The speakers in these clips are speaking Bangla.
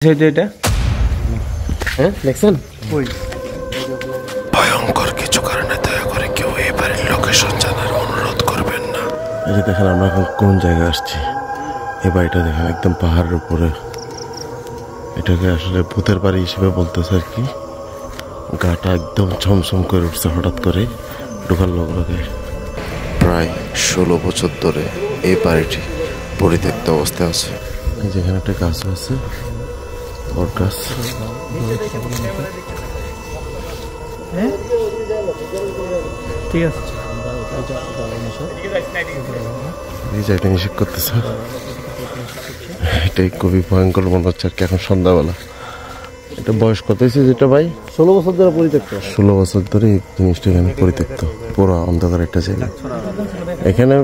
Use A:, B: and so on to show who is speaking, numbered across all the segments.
A: এটা হ্যাঁ দেখছেন
B: ভয়ঙ্কর কিছু কারণে দয়া করে কেউ এই বাড়ির লোকেশন জানার অনুরোধ করবেন না। এই যে দেখেন আমরা এখন কোন জায়গায় আসছি। এই বাড়িটা দেখেন একদম পাহাড়ের উপরে। এটাকে আসলে ভূতের বাড়ি হিসেবে বলতেছে আর কি। গাটা একদম ছমছম করে উঠছে হঠাৎ করে ঢোকার লোক লাগে। প্রায় 16 বছর ধরে এই বাড়িটি পরিত্যক্ত অবস্থায় আছে। এই যেখানে একটা গাছ আছে, বট গাছ।
A: ঠিক আছে
B: এই জায়গাটা নিষেধ করতেছে। এটাই খুবই ভয়ঙ্কর মনে হচ্ছে আর কি এখন সন্ধ্যাবেলা। এটা বয়স কত হয়েছে যেটা ভাই?
A: 16 বছর ধরে পরিত্যক্ত।
B: 16 বছর ধরে এই জিনিসটা এখানে পরিত্যক্ত, পুরো অন্ধকার একটা জায়গা। এখানে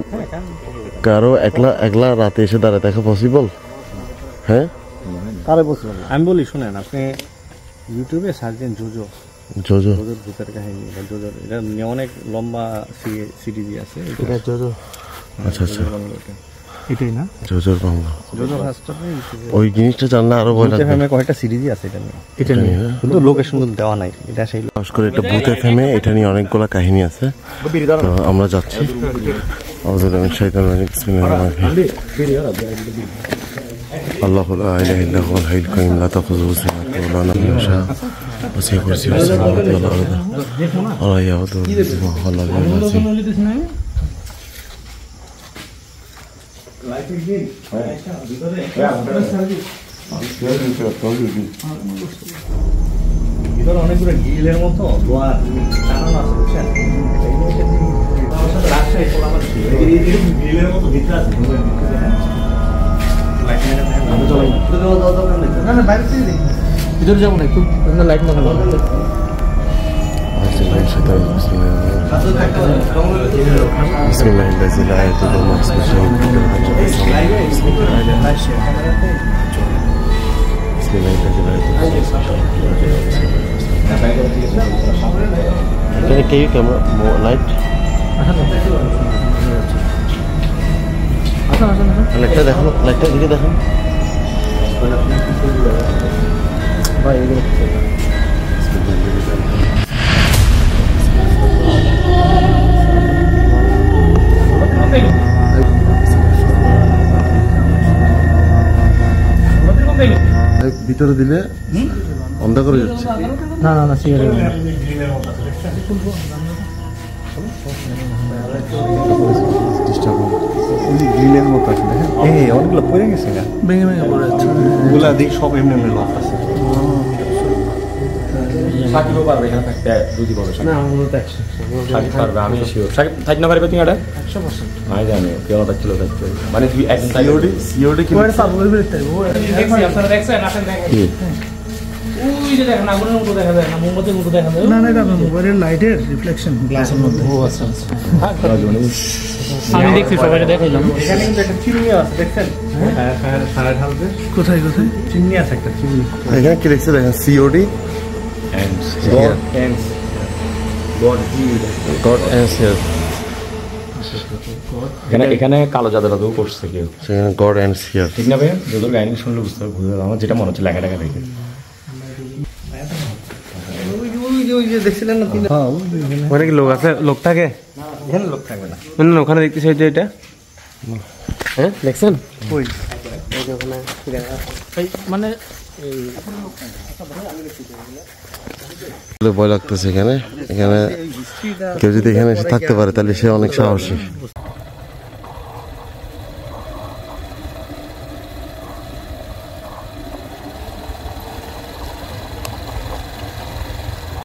B: কারো একলা রাতে এসে দাঁড়ায় দেখা পসিবল? হ্যাঁ
A: আমি বলি শুনেন, আপনি ইউটিউবে সার্চ দেন জোজোর ভূতের কাহিনী। এটা অনেক লম্বা সিরিজ আছে।
B: এটা জোজো। আচ্ছা আচ্ছা,
A: এটাই না
B: জোজোর বাংলা।
A: জোজোর হাসপাতাল
B: ওই জিনিসটা জানলে আরো ভয় লাগবে।
A: কয়েকটা সিরিজই আছে এটা নিয়ে। এটা নিয়ে কিন্তু লোকেশন দেওয়া নাই। এটা সেই
B: খাস করে এটা ভূত এফএমে এটা নিয়ে অনেকগুলো কাহিনী আছে। তো আমরা যাচ্ছি। الله لا اله الا هو الحي القيوم لا تاخذه سنه ولا نوم يشاء وسع كرسيه السماوات والارض ولا يؤوده حفظهما وهو العلي العظيم.
A: ভিতরে অনেকগুলো গিলের মতো দোয়ার টানানো আছে, বুঝছেন? রাজশাহী গিলের মতো ভিতরে আছে। ভিতরে যাবো না, একটু লাইট মাখানো।
B: بسم الله الذي لا يضر مع اسمه شيء في الارض ولا في السماء. بسم الله الذي لا يضر مع اسمه شيء في الارض ولا في السماء. Can you camera more light? লাইটটা দেখো, লাইটটা দিকে দেখো ভাই। ভিতরে দিলে অন্ধকার হয়ে যাচ্ছে।
A: না না না, সিগারেট গ্রিলের মতো আছে, দেখেন অনেকগুলো পড়ে গেছে, ভেঙে ভেঙে পড়ে যাচ্ছে। ওগুলা দিক সব এমনি এমনি লক আছে। সাকিবও পারবে এখানে থাকতে, যদি বলো না আমরা তো 100 সাকিব পারবে, আমি শিওর। সাকিব থাক না পারবে তুমি এটা 100%। আমি জানি কেন থাকছিল থাকতে, মানে তুই একদম সিওডি কি ওরে পাবো বলে দেখতে ও দেখছি। আপনারা দেখছেন? আসেন দেখেন। ওই যে দেখেন আগুনের মতো দেখা যায় না, মোমবাতির মতো দেখা যায়। না না, এটা মোবাইলের লাইটের রিফ্লেকশন গ্লাসের মধ্যে। ও আচ্ছা আচ্ছা, আমি দেখছি, সবাইকে দেখাইলাম। এখানে কিন্তু একটা চিমনি আছে, দেখছেন? হ্যাঁ হ্যাঁ, সারা ঢালবে। কোথায় কোথায় চিমনি আছে? একটা চিমনি
B: এখানে কি লিখছে দেখেন, COD
A: ends God ends God ends here. এখানে কালো জাদু করছে কেউ,
B: সেখানে গড এন্ডস হিয়ার।
A: ঠিক না ভাই? যত কাহিনী শুনলে বুঝতে পারবো। আমার যেটা মনে হচ্ছে লেখা টেখা দেখে। দেখছিলেন না? ওখানে কি লোক আছে? লোক থাকে? এখানে লোক থাকবে না, মানে ওখানে দেখতেছি যে এটা। হ্যাঁ দেখছেন? ওই মানে
B: ভয় লাগতেছে এখানে। এখানে কেউ যদি এখানে এসে থাকতে পারে তাহলে সে অনেক সাহসী।